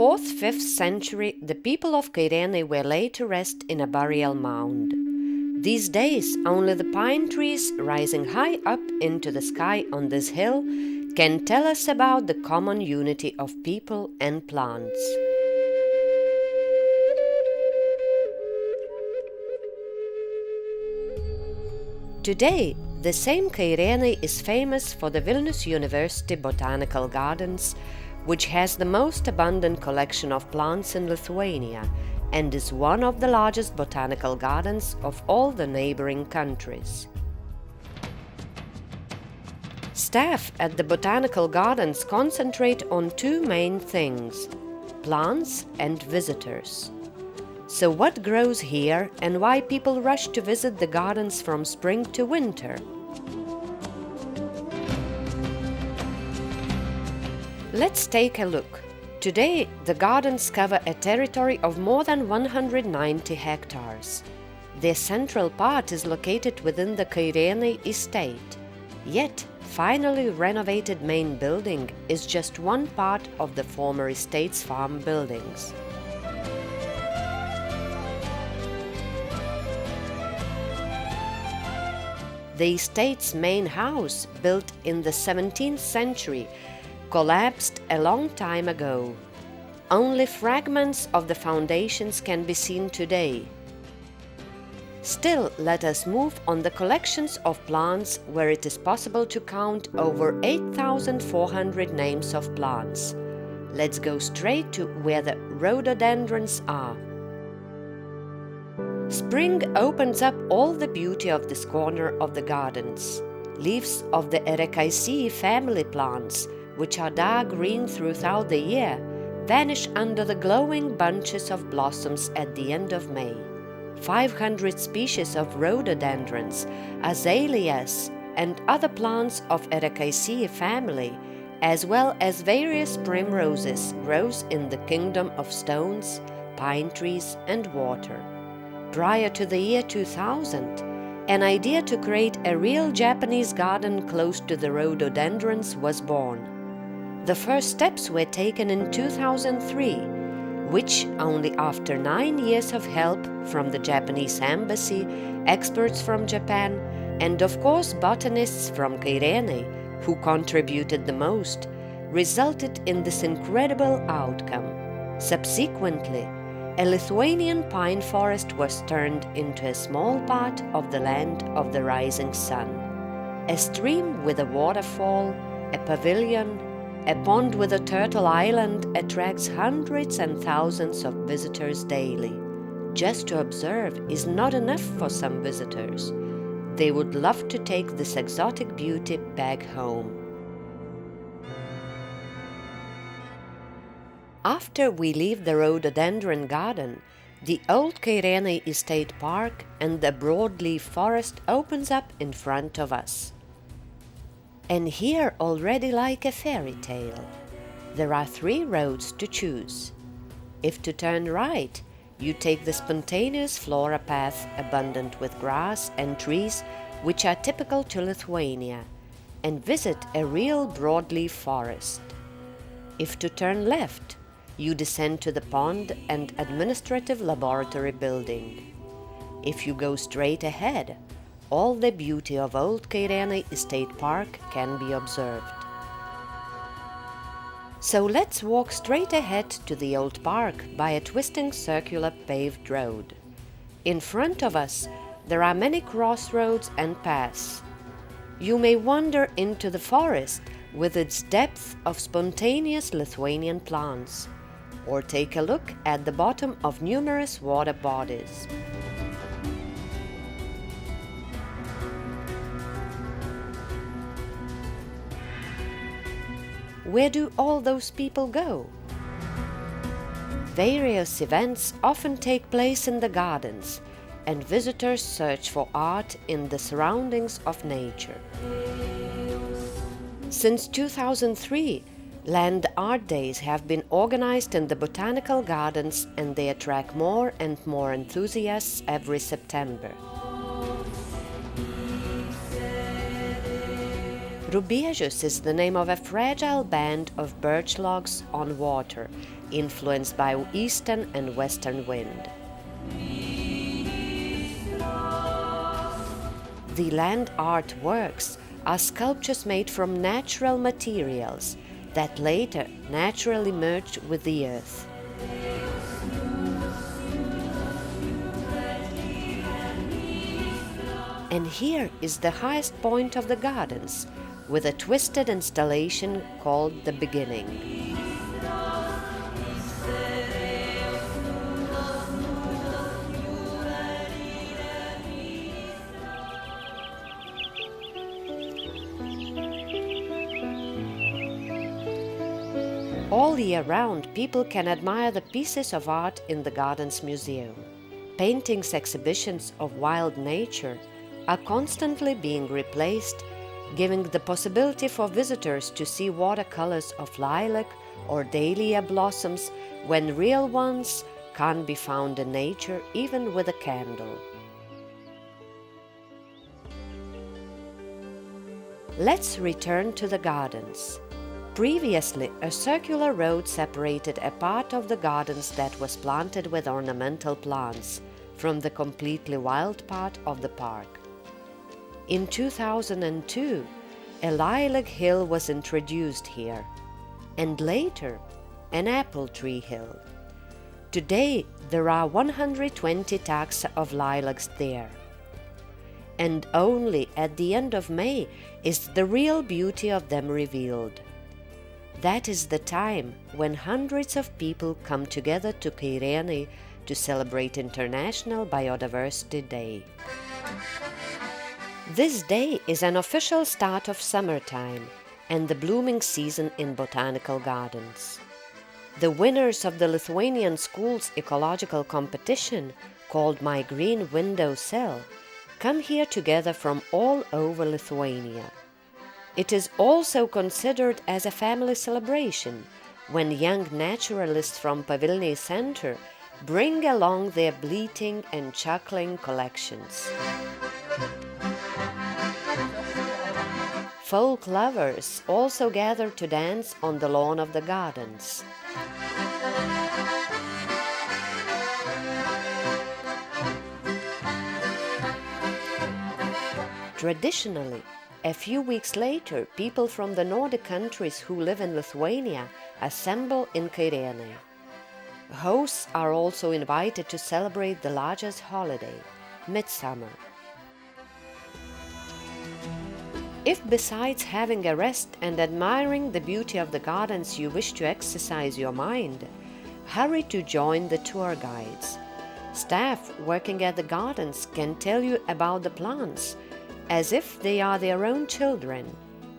4th-5th century, the people of Kairenai were laid to rest in a burial mound. These days, only the pine trees rising high up into the sky on this hill can tell us about the common unity of people and plants. Today, the same Kairenai is famous for the Vilnius University Botanical Gardens, which has the most abundant collection of plants in Lithuania and is one of the largest botanical gardens of all the neighboring countries. Staff at the botanical gardens concentrate on two main things: plants and visitors. So what grows here and why people rush to visit the gardens from spring to winter? Let's take a look. Today, the gardens cover a territory of more than 190 hectares. Their central part is located within the Kairenai estate. Yet, finally renovated main building is just one part of the former estate's farm buildings. The estate's main house, built in the 17th century, collapsed a long time ago. Only fragments of the foundations can be seen today. Still, let us move on the collections of plants, where it is possible to count over 8,400 names of plants. Let's go straight to where the rhododendrons are. Spring opens up all the beauty of this corner of the gardens. Leaves of the Kairenai family plants, which are dark green throughout the year, vanish under the glowing bunches of blossoms at the end of May. 500 species of rhododendrons, azaleas, and other plants of Kairenai family, as well as various primroses, grows in the kingdom of stones, pine trees, and water. Prior to the year 2000, an idea to create a real Japanese garden close to the rhododendrons was born. The first steps were taken in 2003, which only after 9 years of help from the Japanese embassy, experts from Japan, and of course botanists from Kairenai, who contributed the most, resulted in this incredible outcome. Subsequently, a Lithuanian pine forest was turned into a small part of the land of the rising sun. A stream with a waterfall, a pavilion, a pond with a turtle island attracts hundreds and thousands of visitors daily. Just to observe is not enough for some visitors. They would love to take this exotic beauty back home. After we leave the rhododendron garden, the old Kairenai estate park and the broadleaf forest opens up in front of us. And here already like a fairy tale. There are 3 roads to choose. If to turn right, you take the spontaneous flora path abundant with grass and trees which are typical to Lithuania, and visit a real broadleaf forest. If to turn left, you descend to the pond and administrative laboratory building. If you go straight ahead, all the beauty of Old Kairenai Estate Park can be observed. So let's walk straight ahead to the old park by a twisting circular paved road. In front of us, there are many crossroads and paths. You may wander into the forest with its depth of spontaneous Lithuanian plants, or take a look at the bottom of numerous water bodies. Where do all those people go? Various events often take place in the gardens, and visitors search for art in the surroundings of nature. Since 2003, land art days have been organized in the botanical gardens, and they attract more and more enthusiasts every September. Rubiežius is the name of a fragile band of birch logs on water, influenced by eastern and western wind. The land art works are sculptures made from natural materials that later naturally merged with the earth. And here is the highest point of the gardens, with a twisted installation called the Beginning. All year round, people can admire the pieces of art in the Gardens Museum. Paintings, exhibitions of wild nature are constantly being replaced, giving the possibility for visitors to see watercolors of lilac or dahlia blossoms when real ones can't be found in nature even with a candle. Let's return to the gardens. Previously, a circular road separated a part of the gardens that was planted with ornamental plants from the completely wild part of the park. In 2002, a lilac hill was introduced here, and later, an apple tree hill. Today, there are 120 taxa of lilacs there. And only at the end of May is the real beauty of them revealed. That is the time when hundreds of people come together to Kairenai to celebrate International Biodiversity Day. This day is an official start of summertime and the blooming season in botanical gardens. The winners of the Lithuanian school's ecological competition, called My Green Window Sill, come here together from all over Lithuania. It is also considered as a family celebration when young naturalists from Vilnius Center bring along their bleating and chuckling collections. Folk lovers also gather to dance on the lawn of the gardens. Traditionally, a few weeks later, people from the Nordic countries who live in Lithuania assemble in Kairenai. Hosts are also invited to celebrate the largest holiday, Midsummer. If besides having a rest and admiring the beauty of the gardens you wish to exercise your mind, hurry to join the tour guides. Staff working at the gardens can tell you about the plants as if they are their own children,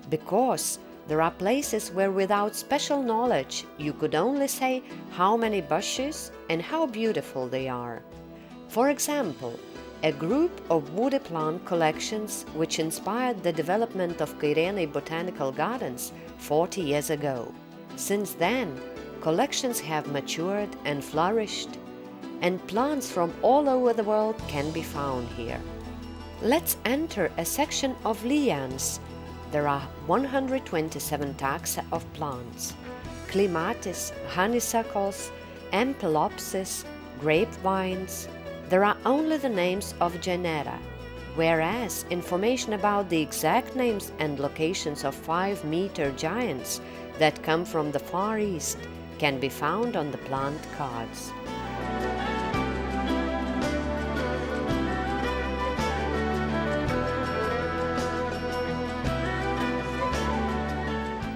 because there are places where without special knowledge you could only say how many bushes and how beautiful they are. For example, a group of woody plant collections which inspired the development of Kairenai Botanical Gardens 40 years ago. Since then, collections have matured and flourished, and plants from all over the world can be found here. Let's enter a section of lianas. There are 127 taxa of plants: clematis, honeysuckles, ampelopsis, grapevines. There are only the names of genera, whereas information about the exact names and locations of 5-meter giants that come from the Far East can be found on the plant cards.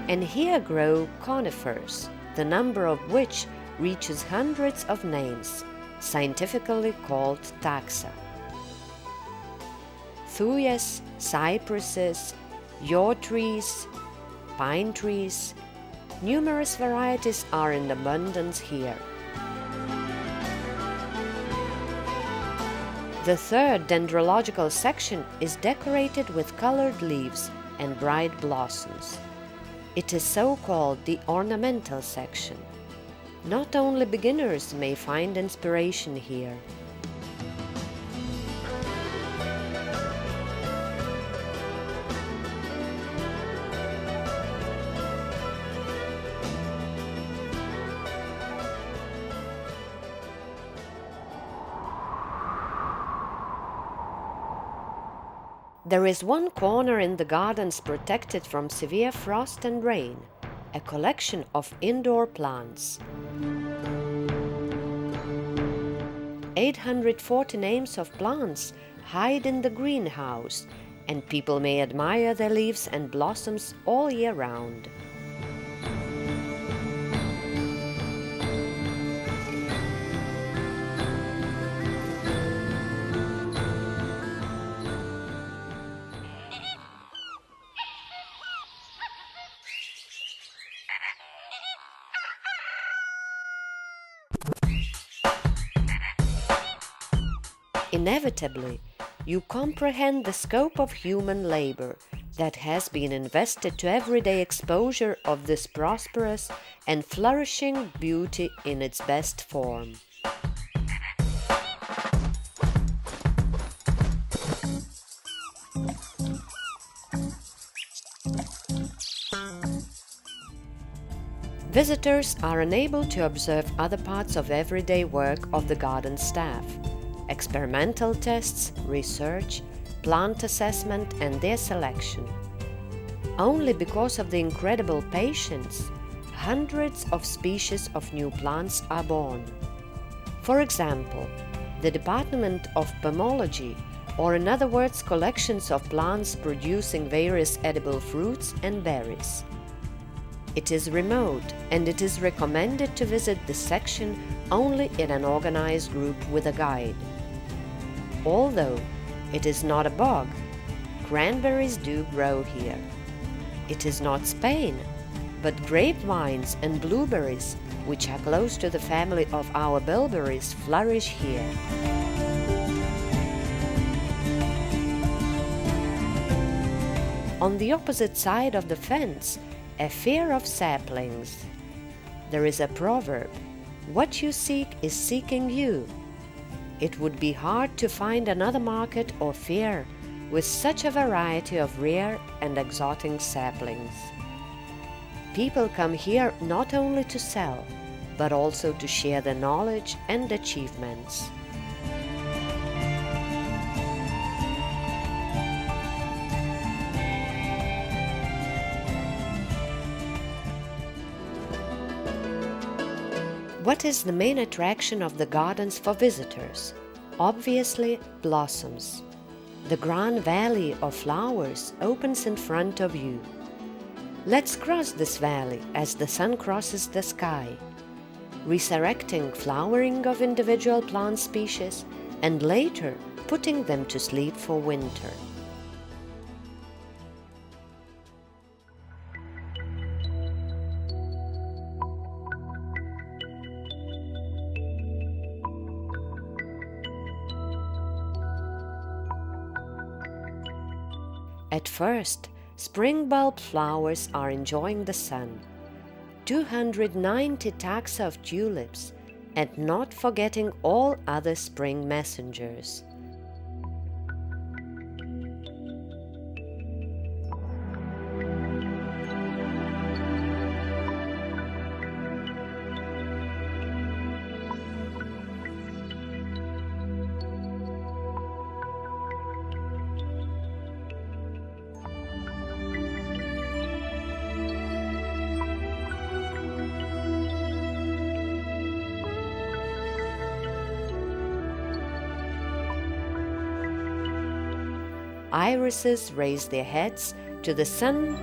And here grow conifers, the number of which reaches hundreds of names, scientifically called taxa. Thuyas, cypresses, yew trees, pine trees, numerous varieties are in abundance here. The third dendrological section is decorated with colored leaves and bright blossoms. It is so called the ornamental section. Not only beginners may find inspiration here. There is one corner in the gardens protected from severe frost and rain, a collection of indoor plants. 840 names of plants hide in the greenhouse, and people may admire their leaves and blossoms all year round. Inevitably, you comprehend the scope of human labor that has been invested to everyday exposure of this prosperous and flourishing beauty in its best form. Visitors are unable to observe other parts of everyday work of the garden staff: experimental tests, research, plant assessment and their selection. Only because of the incredible patience, hundreds of species of new plants are born. For example, the Department of Pomology, or in other words, collections of plants producing various edible fruits and berries. It is remote, and it is recommended to visit this section only in an organized group with a guide. Although it is not a bog, cranberries do grow here. It is not Spain, but grapevines and blueberries, which are close to the family of our bilberries, flourish here. On the opposite side of the fence, a fair of saplings. There is a proverb: "What you seek is seeking you." It would be hard to find another market or fair with such a variety of rare and exotic saplings. People come here not only to sell, but also to share their knowledge and achievements. What is the main attraction of the gardens for visitors? Obviously, blossoms. The grand valley of flowers opens in front of you. Let's cross this valley as the sun crosses the sky, resurrecting flowering of individual plant species and later putting them to sleep for winter. At first, spring bulb flowers are enjoying the sun, 290 taxa of tulips, and not forgetting all other spring messengers. Irises raise their heads to the sun,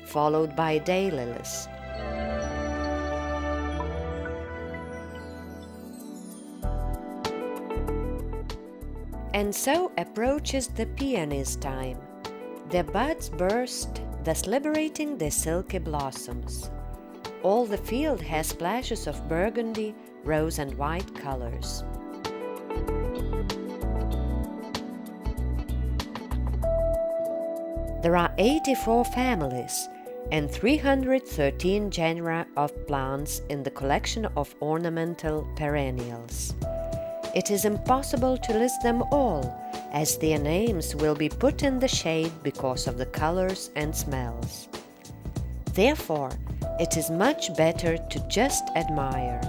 followed by daylilies. And so approaches the peony's time. Their buds burst, thus liberating their silky blossoms. All the field has splashes of burgundy, rose and white colors. There are 84 families and 313 genera of plants in the collection of ornamental perennials. It is impossible to list them all, as their names will be put in the shade because of the colors and smells. Therefore, it is much better to just admire.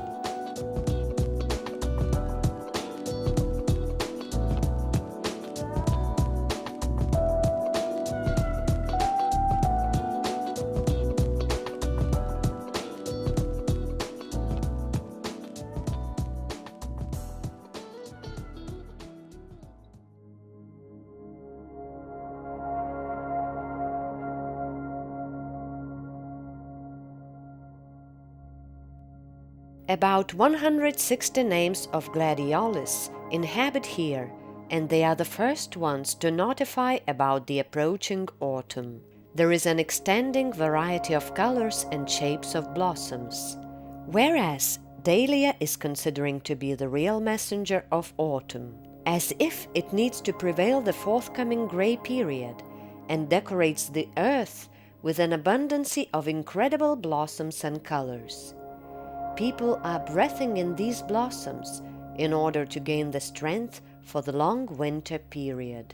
About 160 names of gladiolus inhabit here, and they are the first ones to notify about the approaching autumn. There is an extending variety of colors and shapes of blossoms, whereas dahlia is considering to be the real messenger of autumn, as if it needs to prevail the forthcoming gray period, and decorates the earth with an abundance of incredible blossoms and colors. People are breathing in these blossoms in order to gain the strength for the long winter period.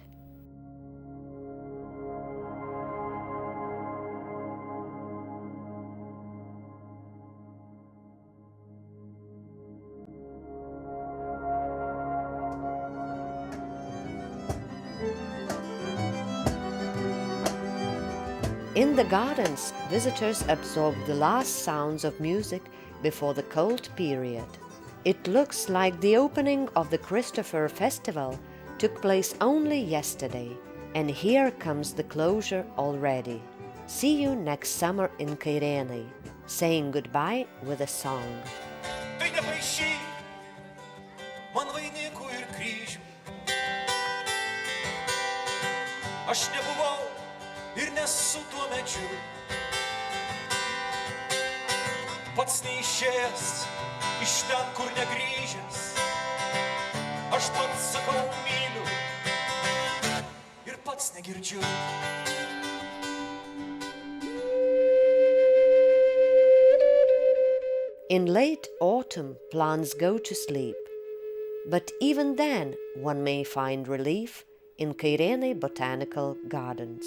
In the gardens, visitors absorb the last sounds of music before the cold period. It looks like the opening of the Christopher Festival took place only yesterday, and here comes the closure already. See you next summer in Kairenai, saying goodbye with a song. Aš nebuvau ir nesu tuo medžiu, pats neišėjęs iš ten, kur negrįžęs. Aš pats sakau myliu ir pats negirdžiu. In late autumn, plants go to sleep, but even then one may find relief in Kairenai Botanical Gardens.